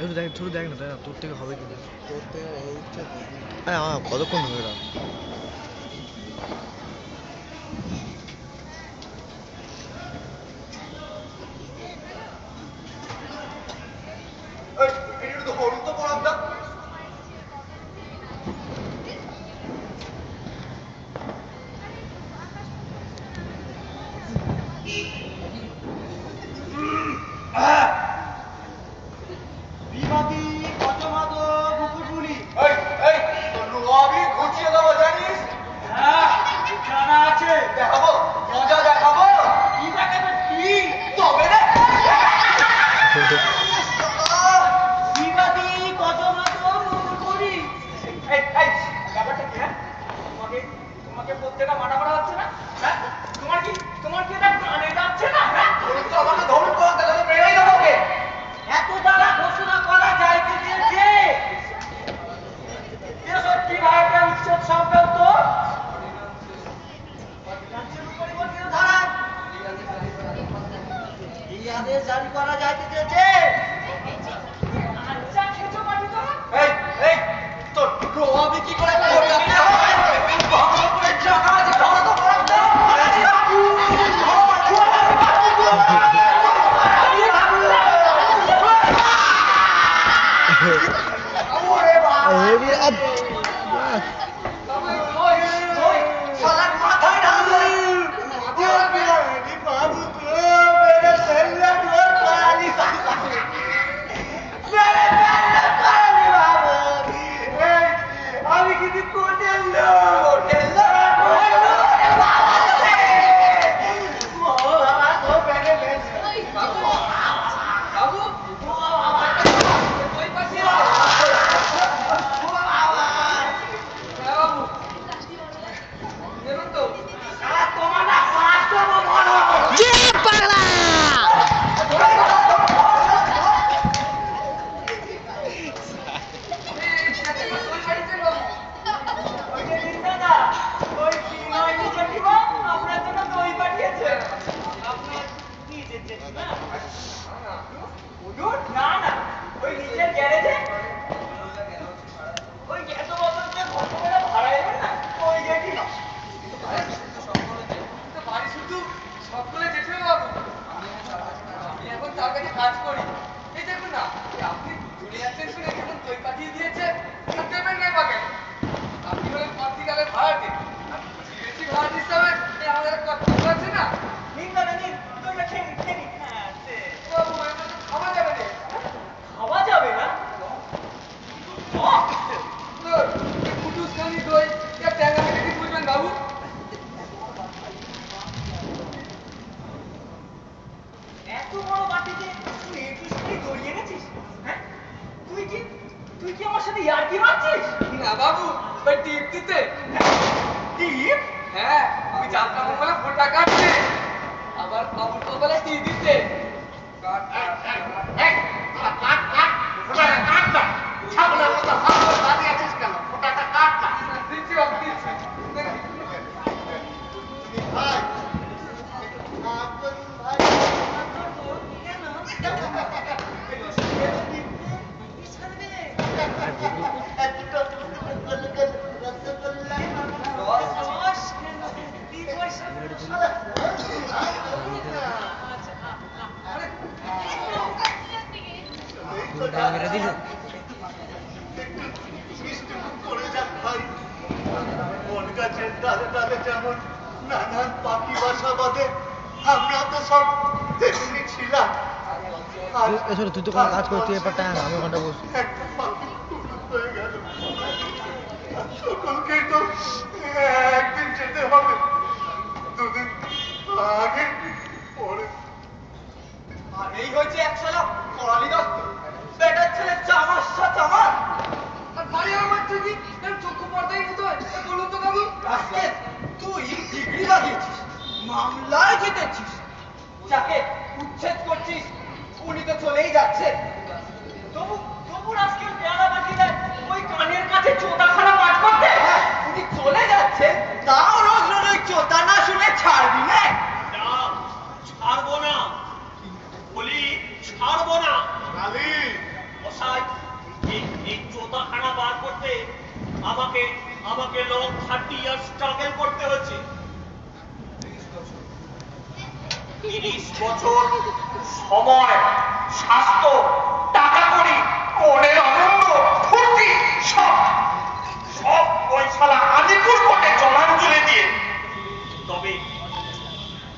একটু দেখ, ছোট দেখ না, তাই না? তোর থেকে হবে কিনা, তোর থেকে হচ্ছে। হ্যাঁ হ্যাঁ, কতক্ষণ হবে না? তুই তো কোনো কাজ করতে এবার টাইম আমি ওখানটা বসি। সকলকে তো একদিন যেতে হবে, দুদিন আগে পরে। আর এই হয়েছে একশালা করালি দত্ত, বেটার ছেলে চামার সাথে আমার। আর বাড়ি আমার তুই চক্ষু পর্দাই মতো বলুন তো বাবু। তুই ডিগ্রি লাগিয়েছিস, মামলায় জিতেছিস, যাকে উচ্ছেদ করছিস উনি তো চলেই যাচ্ছে। তবু আজকে পেয়ারা বাকি দেয় ওই কানে যাচ্ছে চোদাখানা পাঠ করতে? উনি চলে যাচ্ছে, তাও রোজ রোজ ওই চোদা না শুনে ছাড়বি না? না, ছাড়বো না, বলি ছাড়বো না। কালী মশাই, এই চোদাখানা বার করতে আমাকে আমাকে লং 30 ইয়ার স্ট্রাগল করতে হচ্ছে। 30 বছর সময়, স্বাস্থ্য, টাকা কড়ি, মনের আনন্দ, ফুর্তি সব ওই শালা আলিপুর কোটে জলাঞ্জলি দিয়ে। তবে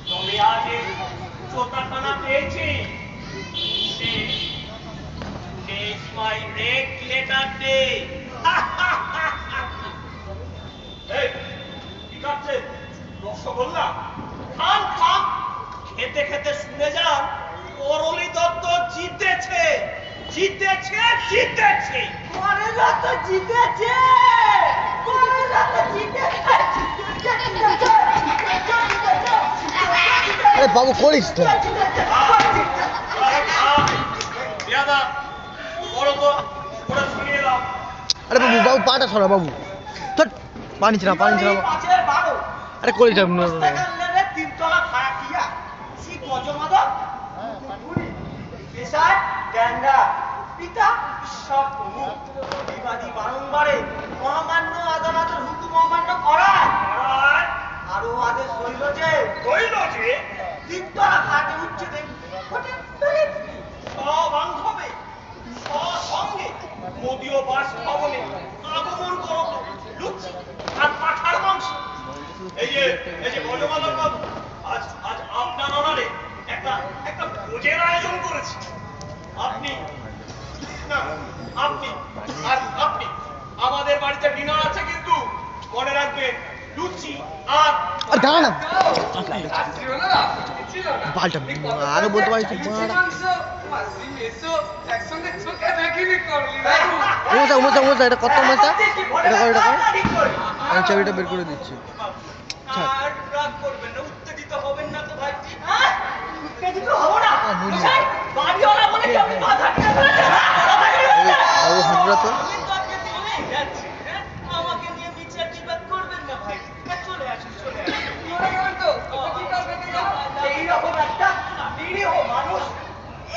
তবে আজ এই চোদাখানা পেয়েছি। It's my red letter day. এই, কি খাচ্ছে? রসগোল্লা? খান খান, খেতে খেতে শুনে যান করলি দত্ত জিতেছে, জিতেছে, জিতেছে। করেলা তো জিতেছে, করেলা তো জিতেছে, আরে বাবু করিস তো। দাদা বড় তো ওরা শুনিয়ে দাও। আরে বাবু বাবু পাটা সরা বাবু। ধর পানি ছিল পানি ছিল। পাঁচের 12 আরে করিস না। মোস্তাকান্নের তিনতলা ভাড়া কিয়া সি গজমাদক পেশায় গ্যান্ডা পিতা ঈশ্বর প্রভু বিবাদী বারংবারে মহামান্য আদালতের হুকুম অমান্য করায় আর আরো আদেশ হইল যে কইল যে তিনতলা ঘাটে উচ্ছেদে সবান্ধবে সঙ্গে মোদীয় বাসভবনে আগমন করো লুচি আর পাঠার মাংস। এই যে ভোজমালক বাবু, আজ আজ আপনার অনারে একটা একটা ভোজের আয়োজন করেছি। আপনি না আপনি আর আপনি আমাদের বাড়িতে ডিনার আছে, কিন্তু মনে রাখবেন লুচি আর আর দাঁড়া না। রাত্রি হলো না, ছিল না। পাল্টা আগে বলতে পারিস লুচি মাংস, মাসি মেসো, একসঙ্গে চোখে দেখিনি করলি না। উমসা এটা কত উমসা? এটা কর এটা কর। আমি চাবিটা বের করে দিচ্ছি। আর রাগ করবেন না, উত্তেজিত হবেন না তো ভাই। হ্যাঁ উত্তেজিত হব না। মুনি। মশাই, বাড়িওয়ালা বলে কি আপনি বাধা দিতে ফেলেছেন? বাবু হাঁটরা তো। আমি তো আজকে চলেই যাচ্ছি, হ্যাঁ? আমাকে নিয়ে বিচার টিপার করবেন না ভাই। হ্যাঁ, চলে আসুন, চলে আসুন। মরে গেলেন তো, ওকে কি করবেন না জানো? এইরকম একটা নিরীহ মানুষ,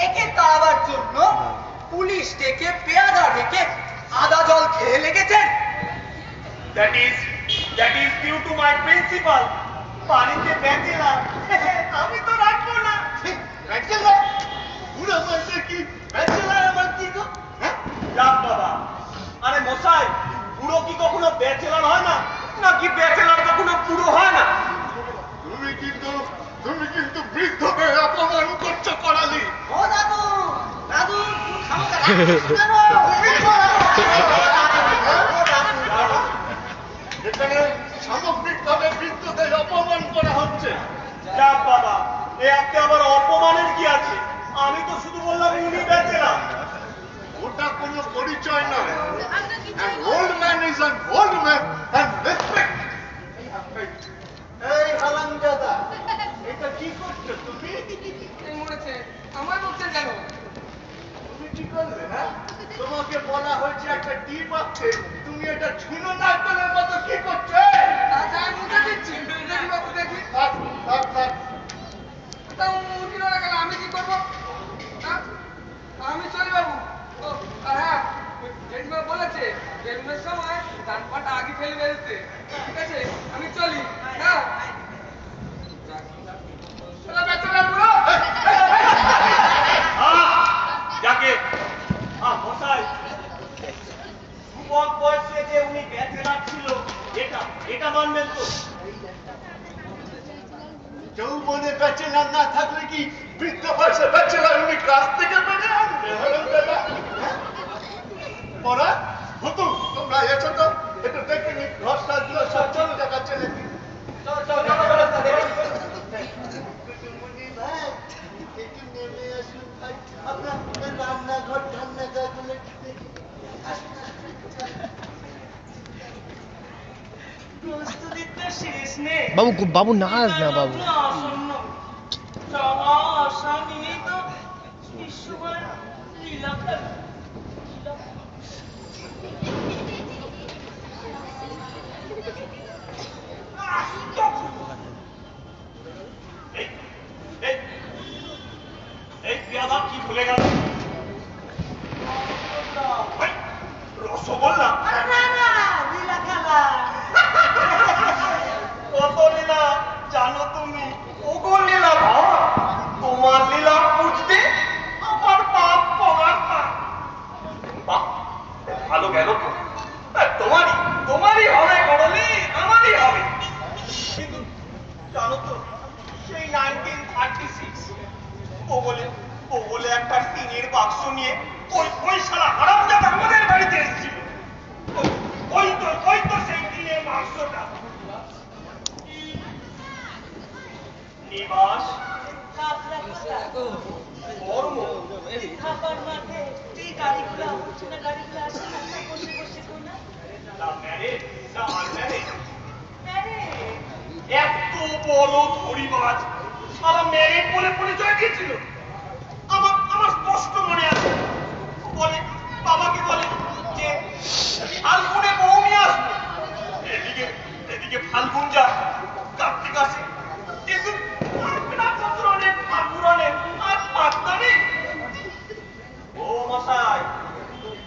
একে তাড়াবার জন্য পুলিশ ডেকে পেয়াদা ডেকে আদা জল খেয়ে লেগেছেন। that is due to my principal. বাড়িতে ব্যাচেলার, আমি তো রাখবো না। ব্যাচেলার পুরো বলতে কি ব্যাচেলার আমার কি গো? হ্যাঁ রাখ বাবা। আরে মশাই, বুড়ো কি কখনো ব্যাচেলার হয় না, নাকি ব্যাচেলার কখনো বুড়ো হয় না? তুমি কিন্তু বৃদ্ধকে অপমান করছো করালি। ও দাদু, দাদু খামোকা এখানে সামগ্রিকভাবে বৃদ্ধদের অপমান করা হচ্ছে। যাক বাবা, এ আপনি আবার অপমানের কি আছে? আমি তো শুধু বললাম উনি ব্যাচেলার। ওটা কোনো পরিচয় নয়। An old man is an old man and respect. এই হারামজাদা, এটা কি করছো তুমি? এই মরেছে, আমায় বলছেন কেন? তুমি কি করবে না? তোমাকে বলা হয়েছে একটা টিপ আছে, তুমি এটা ঝুনো নারকেলের মতো কি করছো? আচ্ছা, আমি মুখে দিচ্ছি, দেখি বাবু দেখি। থাক, থাক, থাক। তা উঠি না গেলে আমি কি করবো? হ্যাঁ? আমি চলি বাবু। ও, আর হ্যাঁ, জেঠিমা বলেছে বেলুনের সময় ডান পাটা আগে ফেলে বেরোতে। ঠিক আছে, আমি চলি। হ্যাঁ? চলো, ব্যাচেলার বুড়ো। যাকে মশাই, যুবক বয়সে যে উনি ব্যাচেলার ছিল, এটা মানবেন তো? যৌবনে ব্যাচেলার না থাকলে কি বৃদ্ধ বয়সে ব্যাচেলার উনি কাছ থেকে বেড়ে আনবে? পড়া হতো তোমরা এসো তো, একটু দেখে নি ঘর সাজগুলো সব চলো টাকা চলে রান্নাঘর ঠান্নাঘর গুলো প্রস্তুতির তো শেষ নেই। বাবু বাবু নাচ না বাবু। আসন্ন চলা আসা নিয়েই তো বিশ্বময় লীলা খেলা। রসগোল্লা কত লীলা জানো তুমি? ওগো লীলা ভাব, তোমার লীলা বুঝতে আমার বাপ পগার থাক। বাহ, ভালো গেল তো। তোমারই হবে করলি, আমারই হবে। কিন্তু জানো তো, সেই 1936 ও বলে একটা টিনের বাক্স নিয়ে ওই শালা হারামজাদা আমাদের বাড়িতে এসেছিল। ওই তো সেই টিনের বাক্সটা। নিবাস কর্ম না ম্যারেজ না আনম্যারেজ। এত বড় ধরিবাজ সারা ম্যারেজ বলে পরিচয় দিয়েছিল। আমার স্পষ্ট মনে আছে, বাবাকে বলে যে ফাল্গুনে বউ নিয়ে আসবে। এদিকে ফাল্গুন যায়, কার্তিক আসে, কিন্তু আর পাত্তা নেই। ও মশাই,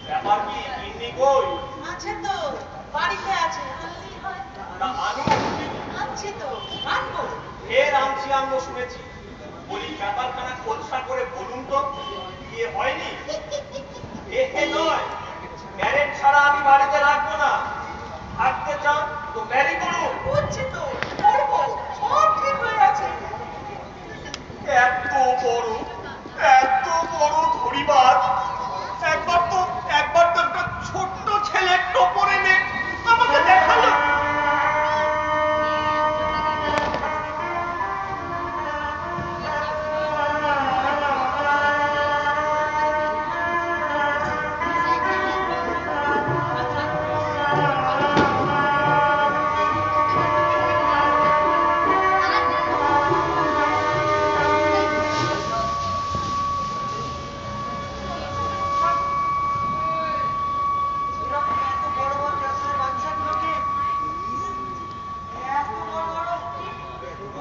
ব্যাপার কি? কিন্নি কই? আছে তো, বাড়িতে আছে, আনলেই হয়। তা আনু? আনছি তো, আনবো। ফের আনবো শুনেছি। বলি ব্যাপারখানা খোলসা করে বলুন তো, বিয়ে হয়নি? এ নয়, ম্যারেজ ছাড়া আমি বাড়িতে রাখবো না। থাকতে চান তো ম্যারি করুন। করছি তো, করবো, সব ঠিক হয়ে আছে। এত বড় ধরিবাজ একবার তো একটা ছোট্ট ছেলের টোপর এনে আমাকে দেখালো।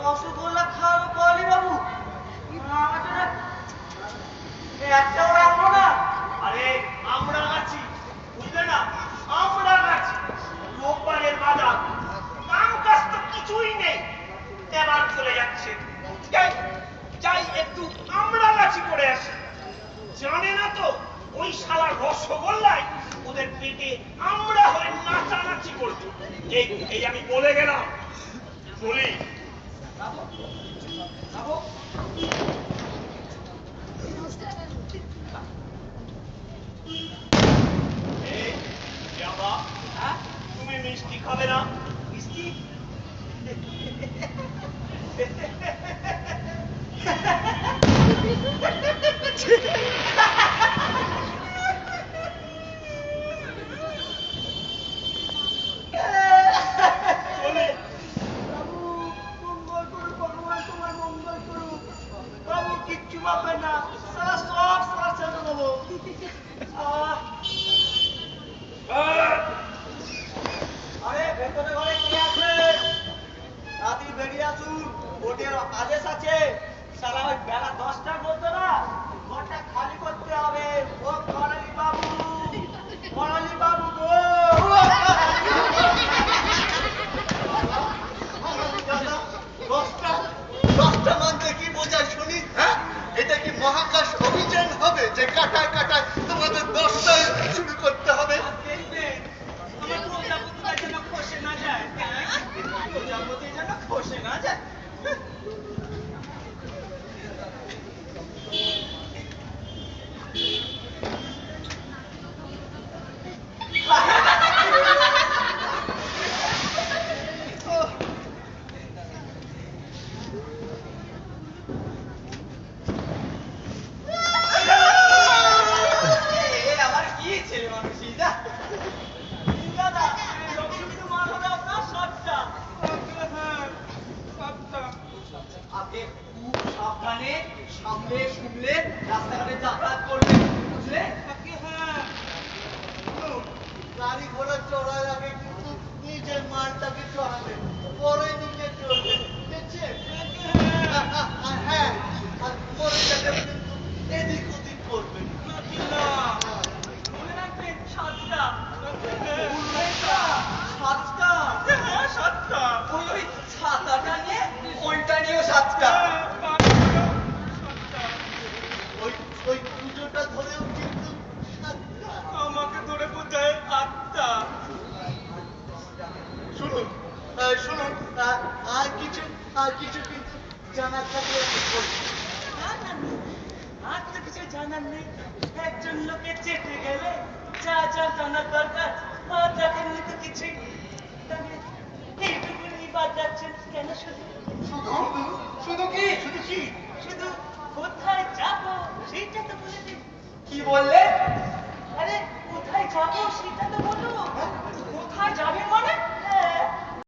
রসগোল্লা খাওয়াবো বলি বাবু, একটাও রাখবো না। আরে আমরা আছি, বুঝলে না? আমরা আছি। রোববারের বাজার, কাম কাজ তো কিছুই নেই, এবার চলে যাচ্ছে। যাই একটু আমরা গাছি করে আসি। জানে না তো ওই শালা রসগোল্লায় ওদের পেটে আমরা হয়ে নাচানাচি করবে। এই আমি বলে গেলাম। বলি তুমি মিষ্টি খাবে না? মিষ্টি বাবু কিচ্ছু পাবে না, সারা সব সারা ছেড়ে দেবো। আরে ভেতরে ঘরে কে আছে? রাত্রি বেরিয়ে আসুন, ভোটের আদেশ আছে। সারা ওই বেলা 10টার মধ্যে না ঘরটা খালি করতে হবে। ও করালি বাবু গো। দশটা মানতে কি বোঝায় শুনি? হ্যাঁ, এটা কি মহাকাশ অভিযান হবে যে কাটায় কাটায় তোমাদের 10টায় শুরু করতে হবে? দেখবেন আমার প্রজাপতিটা যেন খসে না যায়, প্রজাপতি যেন খসে না যায়। আবার কি ছেলে মানুষই যা দাদা, লক্ষ্মী তোমার হবে আপনার সবটা। আপনি খুব সাবধানে সামলে শুনলে রাস্তাঘাটে যাতায়াত করবেন, বুঝলে? গাড়ি ঘোড়া চড়ার আগে কিন্তু নিজের মালটাকে চড়াবে, পরে নিজে চড়বে, দেখছেন? হ্যাঁ, আর পরে যাবে কিন্তু এদিক ওদিক করবেন। মনে রাখবেন সাতটা জানার নেই একজন লোকে চেটে গেলে যা যা জানার দরকার আর দেখেননি তো কিছুই তবে এইটুকুনি বাদ যাচ্ছেন কেন শুধু শুধু কি শুধু কি শুধু কোথায় যাবো সেইটা তো বলে দিন কি বললে আরে কোথায় যাবো সেটা তো বলো